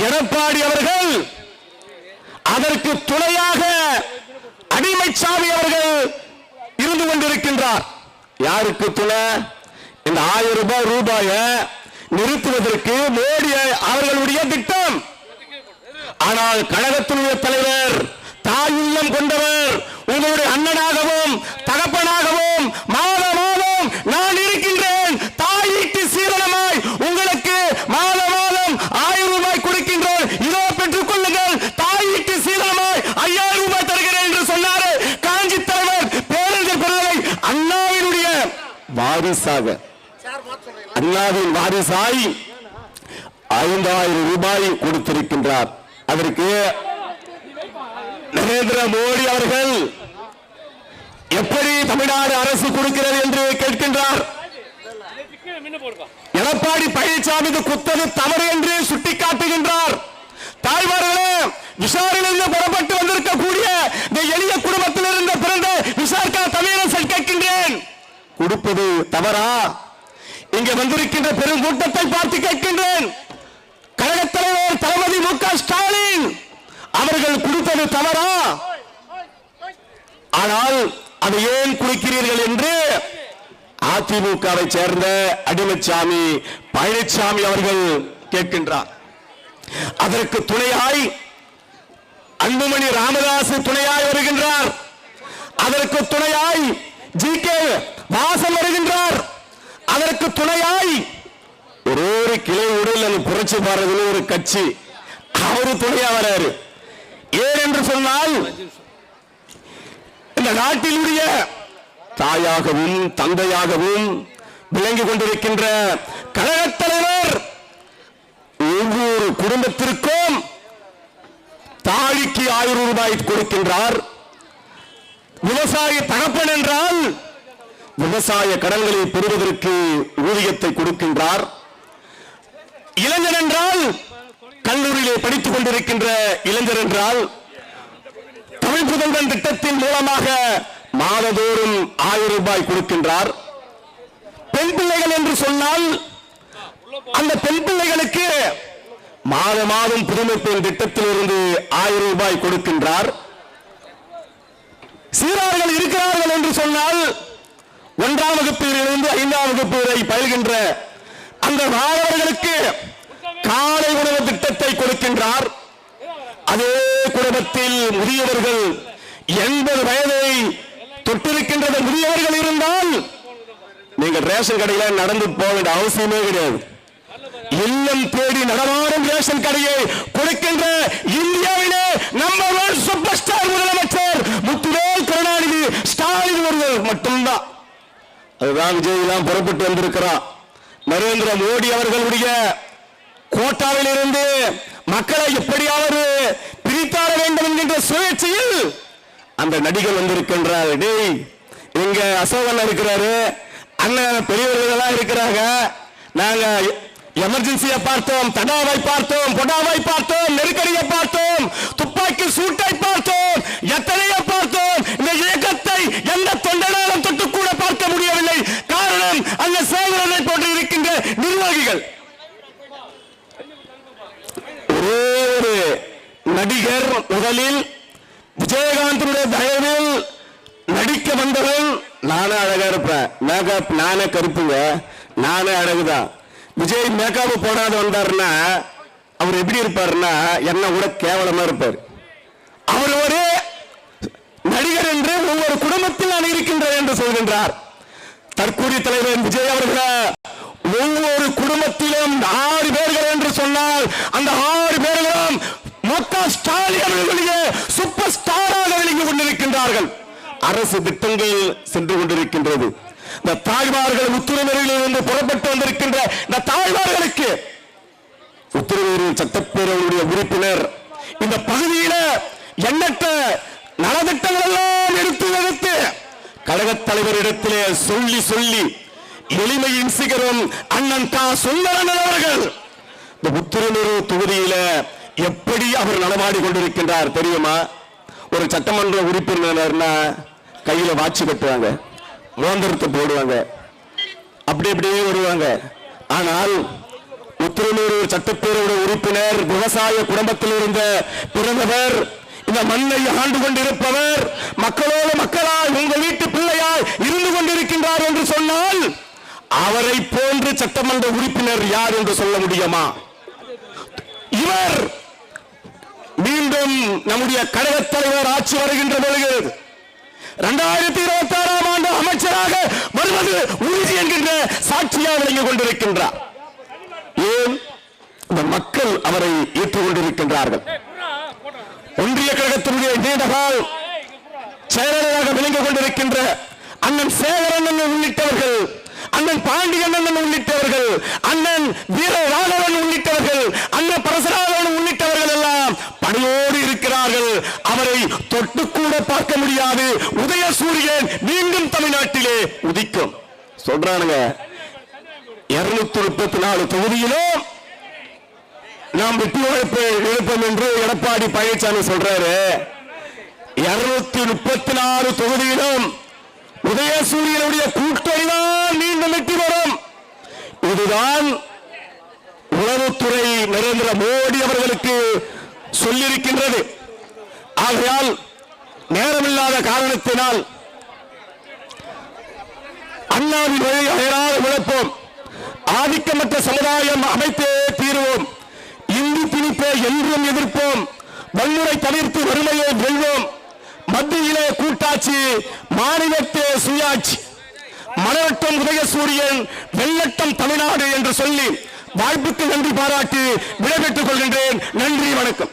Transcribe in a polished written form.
எடப்பாடி அவர்கள் அதற்கு துணையாக அடிமைச்சாமி அவர்கள் இருந்து கொண்டிருக்கின்றார். யாருக்கு துணை? இந்த 1000 ரூபாயை நிறுத்துவதற்கு மோடி அவர்களுடைய திட்டம். ஆனால் கழகத்தினுடைய தலைவர் தாயுள்ளம் கொண்டவர், உங்களுடைய அண்ணனாகவும் தகப்பனாகவும் மாத மாதம் நான் இருக்கின்றேன், தாயிட்டு சீரணமாய் உங்களுக்கு மாத மாதம் 1000 ரூபாய் கொடுக்கின்றோம், இதோ பெற்றுக் கொள்ளுங்கள், தாயிட்டு சீரணமாய் 5000 ரூபாய் தருகிறேன் என்று சொன்னார். காஞ்சி தலைவர் பேரறிஞர் பெருந்தகை அண்ணாவினுடைய வாரிசாக, அண்ணாவின் வாரிசாய் 5000 ரூபாய் கொடுத்திருக்கின்றார். அதற்கு நரேந்திர மோடி அவர்கள் எப்படி தமிழ்நாடு அரசு கொடுக்கிறது என்று கேட்கின்றார். எடப்பாடி பழனிசாமி குத்தது தவறு என்று சுட்டிக்காட்டுகின்றார். தாய்மார்களே, விசாரணையிலிருந்து புறப்பட்டு வந்திருக்கக்கூடிய இந்த எளிய குடும்பத்தில் இருந்த பிறந்த விசாரிக்கா தமிழரசன் கேட்கின்றேன், கொடுப்பது தவறா? இங்கே வந்திருக்கின்ற பெரும் கூட்டத்தை பார்த்து கேட்கின்றேன், கழகத் தலைவர் தளபதி மு.க. ஸ்டாலின் அவர்கள் கொடுத்தது தவறா? ஆனால் அதை ஏன் குடிக்கிறீர்கள் என்று அதிமுகவை சேர்ந்த அடிமைச்சாமி பழனிசாமி அவர்கள் கேட்கின்றார். அதற்கு துணையாய் அன்புமணி ராமதாஸ் துணையாய் வருகின்றார். அதற்கு துணையாய் ஜி.கே. வாசன் வருகின்றார். அதற்கு துணையாய் ஒரு கிளை உடல் புரட்சி பாரதில் ஒரு கட்சி அவரு துணையா வராரு. ஏன் என்று சொன்னால், இந்த நாட்டிலுடைய தாயாகவும் தந்தையாகவும் விளங்கிக் கொண்டிருக்கின்ற கழகத் தலைவர் ஒவ்வொரு குடும்பத்திற்கும் தாலிக்கு 1000 ரூபாய் கொடுக்கின்றார். விவசாய தகப்பன் என்றால் விவசாய கடன்களை பெறுவதற்கு ஊதியத்தை கொடுக்கின்றார். இளைஞர் என்றால் கல்லூரியிலே படித்துக் கொண்டிருக்கின்ற இளைஞர் என்றால் தமிழ் புதல்வன் திட்டத்தின் மூலமாக மாதந்தோறும் 1000 ரூபாய் கொடுக்கின்றார். பெண் பிள்ளைகள் என்று சொன்னால் அந்த பெண் பிள்ளைகளுக்கு மாதம் புதுமை பெண் திட்டத்தில் இருந்து 1000 ரூபாய் கொடுக்கின்றார். சீரார்கள் இருக்கிறார்கள் என்று சொன்னால் 1ஆம் வகுப்பிலிருந்து 5ஆம் வகுப்பு வரை பயில்கின்ற அந்த மாணவர்களுக்கு காலை உணவு திட்டத்தை கொடுக்கின்றார். அதே குடும்பத்தில் முதியவர்கள் 80 வயதை தொட்டிருக்கின்ற முதியவர்கள் இருந்தால் நீங்கள் ரேஷன் கடையில நடந்து போக வேண்டிய அவசியமே கிடையாது. இல்லம் தேடி நடமாடும் ரேஷன் கடையை கொடுக்கின்ற இந்தியாவிலே நம்பர் 1 சூப்பர் ஸ்டார் முதலமைச்சர் முத்துவேல் கருணாநிதி ஸ்டாலின் ஒருவர் மட்டும்தான். அதுதான் விஜயெல்லாம் புறப்பட்டு வந்திருக்கிறார். நரேந்திர மோடி அவர்களுடைய கோட்டாவில் இருந்து மக்களை எப்படியாவது பிரித்தாட வேண்டும் என்கின்ற சுழற்சியில் அந்த நடிகர் வந்திருக்கின்றார். டேய், இங்க அசோகன் இருக்கிறாரு, அண்ணன் பெரியவர்கள் எல்லாம் இருக்கிறாங்க, நாங்க எமர்ஜென்சியை பார்த்தோம், தடாவை பார்த்தோம், பொடாவை பார்த்தோம், நெருக்கடியை பார்த்தோம், துப்பாக்கி சூட்டை பார்த்தோம், எத்தனையோ பார்த்தோம். இந்த இயக்கத்தை எந்த தொண்டனாலும் தொட்டு கூட பார்க்க முடியவில்லை. காரணம், அங்க சேவரனை போன்று இருக்கின்ற நிர்வாகிகள். ஒரே ஒரு நடிகர் முதலில் விஜயகாந்தனுடைய தயவில் நடிக்க வந்தவன், நானே அழகா இருப்பேன், மேக்கப் நானே கருப்புங்க, நானே அழகுதான். விஜய் மேக்கப் போடாத வந்தாருன்னா அவர் எப்படி இருப்பாருன்னா என்ன கூட கேவலமா இருப்பார். அவர் ஒரு நடிகர் என்று ஒவ்வொரு குடும்பத்தில் நான் இருக்கின்றேன் என்று சொல்கின்றார். தற்கூரி தலைவர் விஜய் அவர்கள் ஒவ்வொரு குடும்பத்திலும் 6 பேர்கள் என்று சொன்னால் அந்த 6 பேர்களும் மொத்த ஸ்டாலின் அவர்களுடைய சூப்பர் ஸ்டாராக விளங்கிக் கொண்டிருக்கின்றார்கள். அரசு திட்டங்கள் சென்று கொண்டிருக்கின்றது. இந்த தாய்மார்கள் உத்தரவேரியில் இருந்து புறப்பட்டு வந்திருக்கின்ற இந்த தாய்மார்களுக்கு உத்தரவேரி சட்டப்பேரவையுடைய உறுப்பினர் இந்த பகுதியில எண்ணற்ற நலத்திட்டங்கள் எல்லாம் எடுத்து கழகத் தலைவரிடத்திலே சொல்லி எளிமையின் சிகரம் அண்ணன் தா சுந்தரன் அவர்கள் இந்த உத்தரவேரி தொகுதியில எப்படி அவர் நலமாடி கொண்டிருக்கின்றார் தெரியுமா? ஒரு சட்டமன்ற உறுப்பினர்னா கையில வாட்சி கட்டுவாங்க, மோந்திரத்தை போடுவாங்க, அப்படி அப்படியே வருவாங்க. ஆனால் உத்திரமேரூர் சட்டப்பேரவை உறுப்பினர், விவசாய குடும்பத்தில் இருந்த பிறந்தவர், இந்த மண்ணை ஆண்டு கொண்டிருப்பவர், மக்களோடு மக்களாய் உங்கள் வீட்டு பிள்ளையாய் இருந்து கொண்டிருக்கின்றார் என்று சொன்னால் அவரை போன்று சட்டமன்ற உறுப்பினர் யார் என்று சொல்ல முடியுமா? இவர் மீண்டும் நம்முடைய கழகத் தலைவர் ஆட்சி வருகின்ற பொழுது 2026ஆம் ஆண்டு அமைச்சராக வருவது உறுதி என்கின்ற சாட்சியாக விளங்கிக் கொண்டிருக்கின்றார். ஏன்? இந்த மக்கள் அவரை ஏற்றுக்கொண்டிருக்கின்றார்கள். ஒன்றிய கழகத்தினுடைய நீண்டகால் செயலராக விளங்கிக் கொண்டிருக்கின்ற அண்ணன் சேகரன் உள்ளிட்டவர்கள், அண்ணன் பாண்டியன் உள்ளிட்டவர்கள், அண்ணன் வீரராகவன் உள்ளிட்டவர்கள், அண்ணன் பரசுராமன் உள்ளிட்டவர்கள் எல்லாம் பணியோடு இருக்கிறார்கள். அவரை தொட்டுக்கூட பார்க்க முடியாது. உதயசூரியன் மீண்டும் தமிழ்நாட்டிலே உதிக்கும் சொல்றானுங்க. 234 தொகுதியிலும் நாம் வெற்றி வாய்ப்பை எழுப்போம் என்று எடப்பாடி பழனிசாமி சொல்றாரு. 234 தொகுதியிலும் உதயசூரியனுடைய கூட்டணிதான் மீண்டும் வெற்றி பெறும். இதுதான் உளவுத்துறை நரேந்திர மோடி அவர்களுக்கு சொல்லியிருக்கின்றது. ஆகையால் நேரமில்லாத காரணத்தினால் அண்ணாவின் வழி அயராக உழைப்போம். ஆதிக்கமற்ற சமுதாயம் அமைத்தே தீருவோம். இந்தி திணிப்பை என்றும் எதிர்ப்போம். வன்முறை தவிர்த்து வறுமையை வெல்வோம். மத்தியிலே கூட்டாட்சி, மாநிலத்தே சுயாட்சி. மலரட்டம் உதயசூரியன், வெள்ளட்டம் தமிழ்நாடு என்று சொல்லி வாய்ப்புக்கு நன்றி பாராட்டி விடைபெற்றுக் கொள்கின்றேன். நன்றி, வணக்கம்.